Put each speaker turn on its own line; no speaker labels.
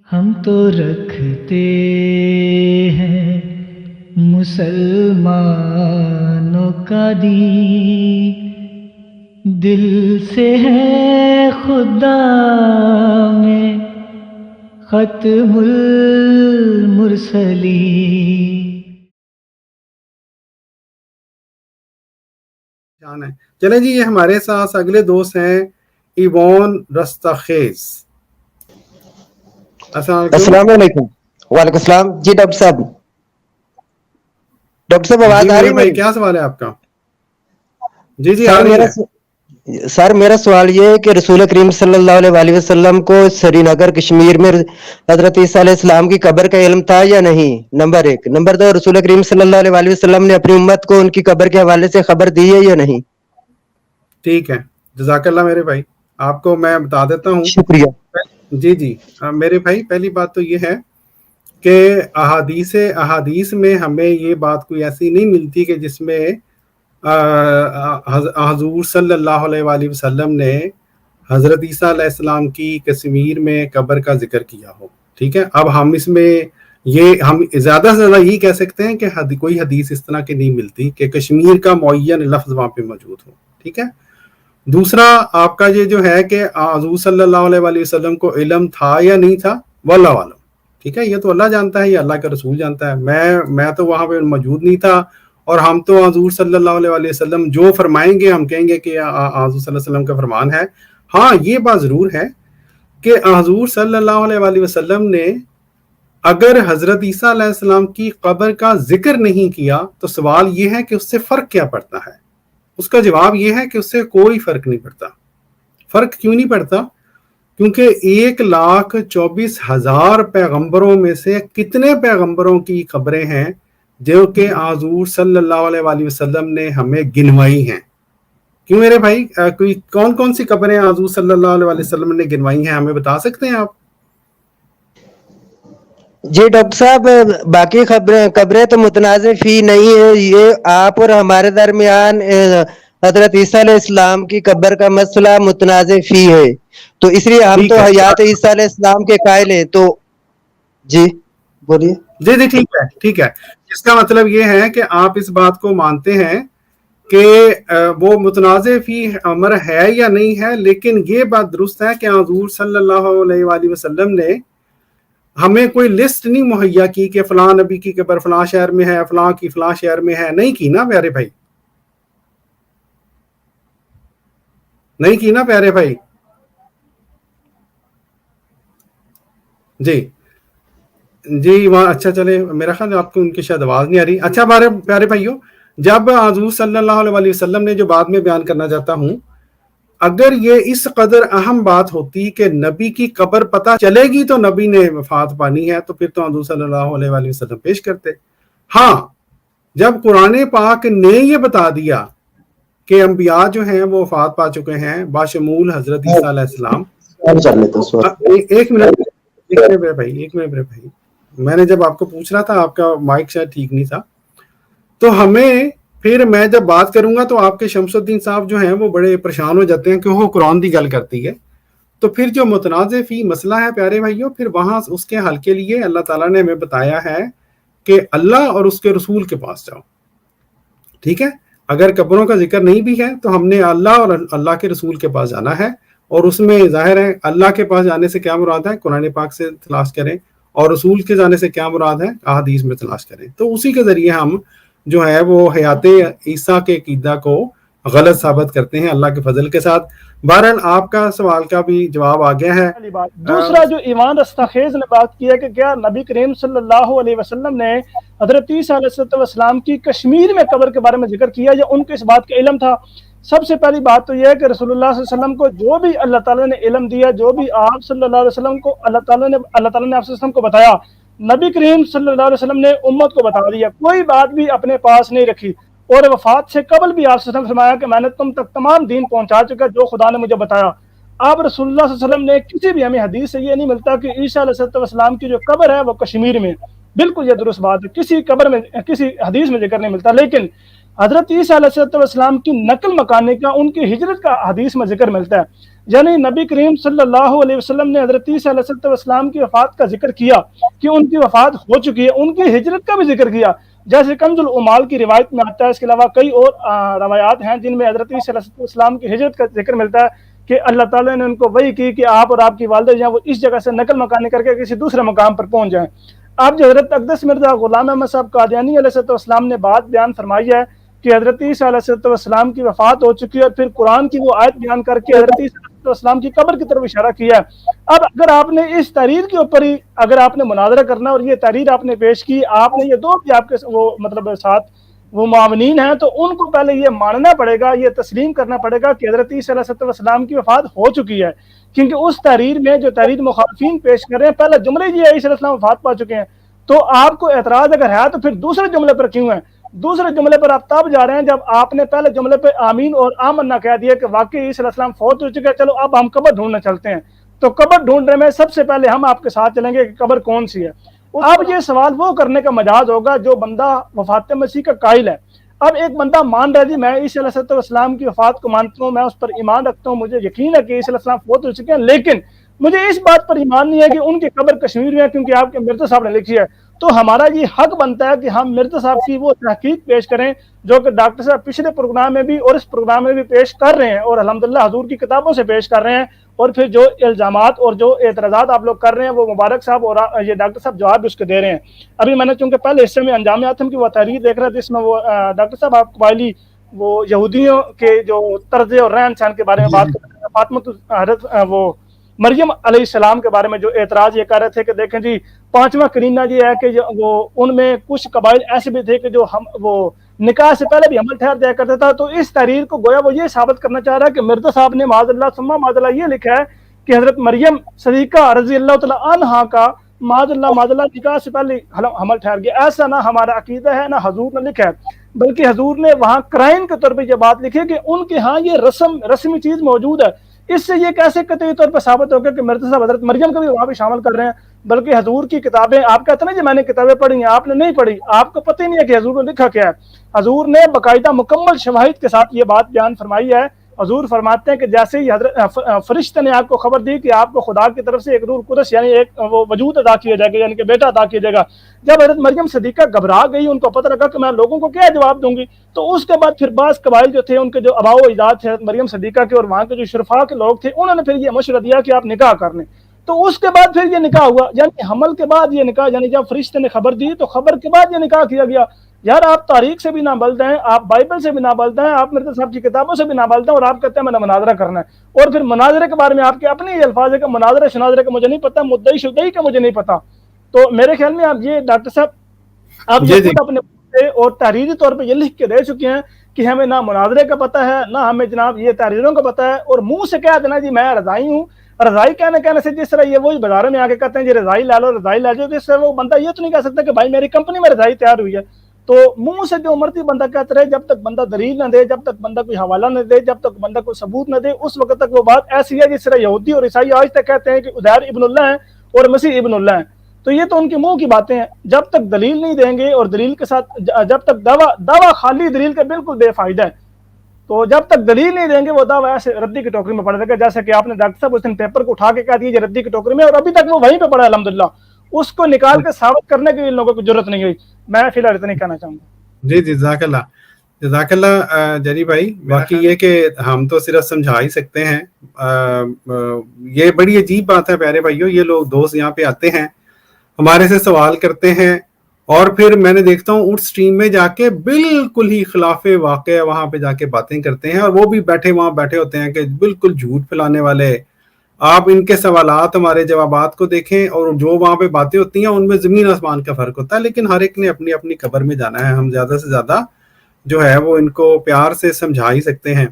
ہم تو رکھتے ہیں مسلمانوں کا دین، دل سے ہے خدا میں ختم المرسلین۔
جان ہے۔ چلیں جی، یہ ہمارے ساتھ اگلے دوست ہیں ایوان رستاخیز۔
السلام علیکم۔ وعلیکم السلام جی ڈاکٹر صاحب آواز
جی
آ رہی
میرے بھائی،
میری؟
کیا سوال ہے آپ کا؟ جی
سر
آ رہی
میرا
ہے۔
سر میرا سوال یہ ہے کہ رسول کریم صلی اللہ علیہ وآلہ وسلم کو سری نگر کشمیر میں حضرت عیسیٰ علیہ السلام کی قبر کا علم تھا یا نہیں؟ نمبر 1۔ نمبر 2، رسول کریم صلی اللہ علیہ وآلہ وسلم نے اپنی امت کو ان کی قبر کے حوالے سے خبر دی ہے یا نہیں؟
ٹھیک ہے، جزاک اللہ میرے بھائی، آپ کو میں بتا دیتا ہوں۔
شکریہ۔
جی میرے بھائی، پہلی بات تو یہ ہے کہ احادیث میں ہمیں یہ بات کوئی ایسی نہیں ملتی کہ جس میں حضور صلی اللہ علیہ وآلہ وسلم نے حضرت عیسیٰ علیہ السلام کی کشمیر میں قبر کا ذکر کیا ہو۔ ٹھیک ہے، اب ہم اس میں ہم زیادہ سے زیادہ یہی کہہ سکتے ہیں کہ کوئی حدیث اس طرح کی نہیں ملتی کہ کشمیر کا معین لفظ وہاں پہ موجود ہو۔ ٹھیک ہے، دوسرا آپ کا یہ جو ہے کہ حضور صلی اللہ علیہ وآلہ وسلم کو علم تھا یا نہیں تھا، واللہ عالم۔ ٹھیک ہے، یہ تو اللہ جانتا ہے، یہ اللہ کا رسول جانتا ہے۔ میں تو وہاں پہ موجود نہیں تھا، اور ہم تو حضور صلی اللہ علیہ وآلہ وسلم جو فرمائیں گے ہم کہیں گے کہ حضور صلی اللہ علیہ وسلم کا فرمان ہے۔ ہاں، یہ بات ضرور ہے کہ حضور صلی اللہ علیہ وآلہ وسلم نے اگر حضرت عیسیٰ علیہ السلام کی قبر کا ذکر نہیں کیا تو سوال یہ ہے کہ اس سے فرق کیا پڑتا ہے؟ اس کا جواب یہ ہے کہ اس سے کوئی فرق نہیں پڑتا۔ فرق کیوں نہیں پڑتا؟ کیونکہ 1,24,000 پیغمبروں میں سے کتنے پیغمبروں کی قبریں ہیں جو کہ حضور صلی اللہ علیہ وآلہ وسلم نے ہمیں گنوائی ہیں؟ کیوں میرے بھائی، کوئی کون سی قبریں حضور صلی اللہ علیہ وآلہ وسلم نے گنوائی ہیں، ہمیں بتا سکتے ہیں آپ؟
جی ڈاکٹر صاحب، باقی قبریں تو متنازع فی نہیں ہے، یہ آپ اور ہمارے درمیان حضرت عیسیٰ علیہ السلام کی قبر کا مسئلہ متنازع فی ہے، تو اس لیے ہم تو حیات عیسیٰ علیہ السلام کے قائل ہیں۔ تو جی بولیے۔
جی ٹھیک ہے، اس کا مطلب یہ ہے کہ آپ اس بات کو مانتے ہیں کہ وہ متنازع فی امر ہے یا نہیں ہے، لیکن یہ بات درست ہے کہ حضور صلی اللہ علیہ وآلہ وسلم نے ہمیں کوئی لسٹ نہیں مہیا کی کہ فلاں نبی کی قبر فلاں شہر میں ہے، فلاں کی فلاں شہر میں ہے، نہیں کی نا پیارے بھائی، نہیں کی نا پیارے بھائی۔ جی وہاں اچھا، چلے میرا خیال آپ کو ان کی شاید آواز نہیں آ رہی۔ اچھا پیارے بھائیوں، جب حضور صلی اللہ علیہ وآلہ وسلم نے جو بعد میں بیان کرنا چاہتا ہوں، اگر یہ اس قدر اہم بات ہوتی کہ نبی کی قبر پتہ چلے گی تو نبی نے وفات پانی ہے، تو پھر تو حضور صلی اللہ علیہ وآلہ وسلم پیش کرتے۔ ہاں، جب قرآن پاک نے یہ بتا دیا کہ انبیاء جو ہیں وہ وفات پا چکے ہیں باشمول حضرت عیسیٰ علیہ السلام۔ ایک منٹ بھائی، میں نے جب آپ کو پوچھ رہا تھا، آپ کا مائک شاید ٹھیک نہیں تھا، تو ہمیں پھر میں جب بات کروں گا تو آپ کے شمس الدین صاحب جو ہیں وہ بڑے پریشان ہو جاتے ہیں کہ وہ قرآن دی گل کرتی ہے، تو پھر جو متنازع فی مسئلہ ہے پیارے بھائیوں، پھر وہاں اس کے حل کے لیے اللہ تعالیٰ نے ہمیں بتایا ہے کہ اللہ اور اس کے رسول کے پاس جاؤ۔ ٹھیک ہے، اگر قبروں کا ذکر نہیں بھی ہے تو ہم نے اللہ اور اللہ کے رسول کے پاس جانا ہے، اور اس میں ظاہر ہے اللہ کے پاس جانے سے کیا مراد ہے، قرآن پاک سے تلاش کریں، اور رسول کے جانے سے کیا مراد ہے، احادیث میں تلاش کریں، تو اسی کے ذریعے ہم جو ہے وہ حیات عیسیٰ کے عقیدہ کو غلط ثابت کرتے ہیں اللہ کے فضل کے ساتھ۔ بہرحال آپ کا سوال کا بھی جواب آ گیا ہے۔
دوسرا جو ایوان رستاخیز نے بات کی ہے کہ کیا نبی کریم صلی اللہ علیہ وسلم نے حضرت عیسیٰ علیہ السلام کی کشمیر میں قبر کے بارے میں ذکر کیا یا ان کو اس بات کا علم تھا؟ سب سے پہلی بات تو یہ ہے کہ رسول اللہ صلی اللہ علیہ وسلم کو جو بھی اللہ تعالیٰ نے علم دیا، جو بھی آپ صلی اللہ علیہ وسلم کو اللہ تعالیٰ نے آپ صلی اللہ علیہ وسلم کو بتایا، نبی کریم صلی اللہ علیہ وسلم نے امت کو بتا دیا، کوئی بات بھی اپنے پاس نہیں رکھی، اور وفات سے قبل بھی آپ صلی اللہ علیہ وسلم نے فرمایا کہ میں نے تم تک تمام دین پہنچا چکا جو خدا نے مجھے بتایا۔ آپ رسول اللہ صلی اللہ علیہ وسلم نے کسی بھی ہمیں حدیث سے یہ نہیں ملتا کہ عیسیٰ علیہ السلام کی جو قبر ہے وہ کشمیر میں، بالکل یہ درست بات ہے، کسی قبر میں کسی حدیث میں ذکر نہیں ملتا، لیکن حضرت عیسیٰ علیہ السلام کی نقل مکانی کا، ان کی ہجرت کا حدیث میں ذکر ملتا ہے۔ یعنی نبی کریم صلی اللہ علیہ وسلم نے حضرت عیسیٰ علیہ السلام کی وفات کا ذکر کیا کہ ان کی وفات ہو چکی ہے، ان کی ہجرت کا بھی ذکر کیا، جیسے کنز العمال کی روایت میں آتا ہے۔ اس کے علاوہ کئی اور روایات ہیں جن میں حضرت عیسیٰ علیہ السلام کی ہجرت کا ذکر ملتا ہے کہ اللہ تعالیٰ نے ان کو وحی کی کہ آپ اور آپ کی والدہ جو ہیں وہ اس جگہ سے نقل مکانی کر کے کسی دوسرے مقام پر پہنچ جائیں۔ اب جو حضرت اقدس مرزا غلام احمد صاحب قادیانی علیہ السلام نے بات بیان فرمائی ہے کہ حضرت عیسیٰ علیہ السلام کی وفات ہو چکی ہے، اور پھر قرآن کی وہ آیت بیان کر کے حضرت عیسیٰ علیہ السلام کی قبر کی طرف اشارہ کیا ہے۔ اب اگر آپ نے اس تحریر کے اوپر ہی اگر آپ نے مناظرہ کرنا اور یہ تحریر آپ نے پیش کی، آپ نے یہ دو بھی آپ کے وہ مطلب ساتھ وہ معاونین ہیں، تو ان کو پہلے یہ ماننا پڑے گا، یہ تسلیم کرنا پڑے گا کہ حضرت عیسیٰ علیہ السلام کی وفات ہو چکی ہے، کیونکہ اس تحریر میں جو تحریر مخالفین پیش کر رہے ہیں پہلا جملہ یہ ہے عیسیٰ علیہ السلام وفات پا چکے ہیں، تو آپ کو اعتراض اگر ہے تو پھر دوسرے جملے پر کیوں ہے؟ دوسرے جملے پر آپ تب جا رہے ہیں جب آپ نے پہلے جملے پہ آمین اور آمنا کہہ دیا کہ واقعی عیسیٰ علیہ السلام فوت ہو چکے، چلو اب ہم قبر ڈھونڈنے چلتے ہیں۔ تو قبر ڈھونڈنے میں سب سے پہلے ہم آپ کے ساتھ چلیں گے کہ قبر کون سی ہے۔ اب یہ سوال وہ کرنے کا مجاز ہوگا جو بندہ وفات مسیح کا قائل ہے۔ اب ایک بندہ مان رہا ہے جی میں عیسیٰ علیہ السلام کی وفات کو مانتا ہوں، میں اس پر ایمان رکھتا ہوں، مجھے یقین ہے کہ عیسیٰ علیہ السلام فوت ہو چکے ہیں، لیکن مجھے اس بات پر ایمان نہیں ہے کہ ان کی قبر کشمیر میں ہے کیونکہ آپ کے مرزا صاحب نے لکھی ہے۔ تو ہمارا یہ حق بنتا ہے کہ ہم مرزا صاحب کی وہ تحقیق پیش کریں جو کہ ڈاکٹر صاحب پچھلے پروگرام میں بھی اور اس پروگرام میں بھی پیش کر رہے ہیں، اور الحمدللہ حضور کی کتابوں سے پیش کر رہے ہیں، اور پھر جو الزامات اور جو اعتراضات آپ لوگ کر رہے ہیں وہ مبارک صاحب اور یہ ڈاکٹر صاحب جواب بھی اس کے دے رہے ہیں۔ ابھی میں نے چونکہ پہلے حصے میں انجام آتم کی وہ تحریر دیکھ رہا تھا، جس میں وہ ڈاکٹر صاحب آپ قبائلی وہ یہودیوں کے جو طرز اور رہن سہن کے بارے میں بات کر رہے ہیں، فاطمہ حضرت وہ مریم علیہ السلام کے بارے میں جو اعتراض یہ کر رہے تھے کہ دیکھیں جی پانچواں کرینہ یہ ہے کہ وہ ان میں کچھ قبائل ایسے بھی تھے کہ جو وہ نکاح سے پہلے بھی عمل ٹھہر جایا کرتا تھا، تو اس تحریر کو گویا وہ یہ ثابت کرنا چاہ رہا ہے کہ مرزا صاحب نے معاذ اللہ ثم معاذ اللہ یہ لکھا ہے کہ حضرت مریم صدیقہ رضی اللہ تعالیٰ عنہا کا معاذ اللہ نکاح سے پہلے عمل ٹھہر گیا۔ ایسا نہ ہمارا عقیدہ ہے، نہ حضور نے لکھا ہے، بلکہ حضور نے وہاں کرائن کے طور پہ یہ بات لکھی کہ ان کے ہاں یہ رسمی چیز موجود ہے۔ اس سے یہ کیسے قطعی طور پر ثابت ہو گیا کہ مرزا صاحب حضرت مریم کو بھی وہاں پہ شامل کر رہے ہیں؟ بلکہ حضور کی کتابیں آپ کہتے ہیں نا جی میں نے کتابیں پڑھی ہیں، آپ نے نہیں پڑھی، آپ کو پتہ ہی نہیں ہے کہ حضور نے لکھا کیا ہے۔ حضور نے باقاعدہ مکمل شواہد کے ساتھ یہ بات بیان فرمائی ہے۔ حضور فرماتے ہیں کہ جیسے ہی حضرت فرشتے نے آپ کو خبر دی کہ آپ کو خدا کی طرف سے ایک روح القدس یعنی ایک وہ وجود عطا کیا جائے گا، یعنی کہ بیٹا عطا کیا جائے گا، جب حضرت مریم صدیقہ گھبرا گئی، ان کو پتہ لگا کہ میں لوگوں کو کیا جواب دوں گی، تو اس کے بعد پھر بعض قبائل جو تھے ان کے جو آباء و اجداد تھے مریم صدیقہ کے اور وہاں کے جو شرفاء کے لوگ تھے، انہوں نے پھر یہ مشورہ دیا کہ آپ نکاح کر لیں۔ تو اس کے بعد پھر یہ نکاح ہوا، یعنی حمل کے بعد یہ نکاح، یعنی جب فرشتے نے خبر دی تو خبر کے بعد یہ نکاح کیا گیا۔ یار آپ تاریخ سے بھی نہ بلد ہیں، آپ بائبل سے بھی نہ بلد ہیں، آپ مرزا صاحب کی کتابوں سے بھی نہ بلد ہیں، اور آپ کہتے ہیں میں نے مناظرہ کرنا ہے، اور پھر مناظرے کے بارے میں آپ کے اپنے ہی الفاظ ہے کہ مناظرے شناظرے کا مجھے نہیں پتا، مدعی شدعی کا مجھے نہیں پتا۔ تو میرے خیال میں آپ یہ ڈاکٹر صاحب آپ یہ خود اپنے اور تحریری طور پہ یہ لکھ کے دے چکے ہیں کہ ہمیں نہ مناظرے کا پتہ ہے، نہ ہمیں جناب یہ تحریروں کا پتہ ہے، اور منہ سے کہہ دینا جی میں رضائی ہوں۔ رضائی کہنے سے جس طرح یہ وہی بازاروں میں آ کے کہتے ہیں جی رضائی لے لو رضائی لے جاؤ، جس سے وہ بندہ یہ تو نہیں کہہ سکتا کہ بھائی میری کمپنی میں رضائی تیار ہوئی ہے۔ تو منہ سے جو مرضی بندہ کہتا رہے، جب تک بندہ دلیل نہ دے، جب تک بندہ کوئی حوالہ نہ دے، جب تک بندہ کوئی ثبوت نہ دے، اس وقت تک وہ بات ایسی ہے جس طرح یہودی اور عیسائی آج تک کہتے ہیں کہ عزیر ابن اللہ ہیں اور مسیح ابن اللہ ہیں۔ تو یہ تو ان کے منہ کی باتیں ہیں، جب تک دلیل نہیں دیں گے اور دلیل کے ساتھ جب تک دعویٰ خالی دلیل کا بالکل بے فائدہ ہے، تو جب تک دلیل نہیں دیں گے وہ دعویٰ ایسے ردی کی ٹوکری میں پڑ جائے گا، جیسے کہ آپ نے ڈاکٹر صاحب اس دن پیپر کو اٹھا کے کہہ دیا ردی کی ٹوکری میں، اور ابھی تک وہ وہیں پہ پڑا ہے الحمدللہ، اس کو نکال کے ثابت کرنے کے ان لوگوں کو ضرورت نہیں ہوئی۔ میں فی الحال اتنا ہی کہنا چاہوں گا۔
جی جزاک اللہ جری بھائی، باقی یہ کہ ہم تو صرف سمجھا ہی سکتے ہیں۔ یہ بڑی عجیب بات ہے پیارے بھائیوں، یہ لوگ دوست یہاں پہ آتے ہیں ہمارے سے سوال کرتے ہیں، اور پھر میں نے دیکھتا ہوں اس سٹریم میں جا کے بالکل ہی خلاف واقع وہاں پہ جا کے باتیں کرتے ہیں، اور وہ بھی بیٹھے ہوتے ہیں کہ بالکل جھوٹ پھیلانے والے۔ آپ ان کے سوالات ہمارے جوابات کو دیکھیں، اور جو وہاں پہ باتیں ہوتی ہیں ان میں زمین آسمان کا فرق ہوتا ہے، لیکن ہر ایک نے اپنی اپنی قبر میں جانا ہے۔ ہم زیادہ سے زیادہ جو ہے وہ ان کو پیار سے سمجھا ہی سکتے ہیں۔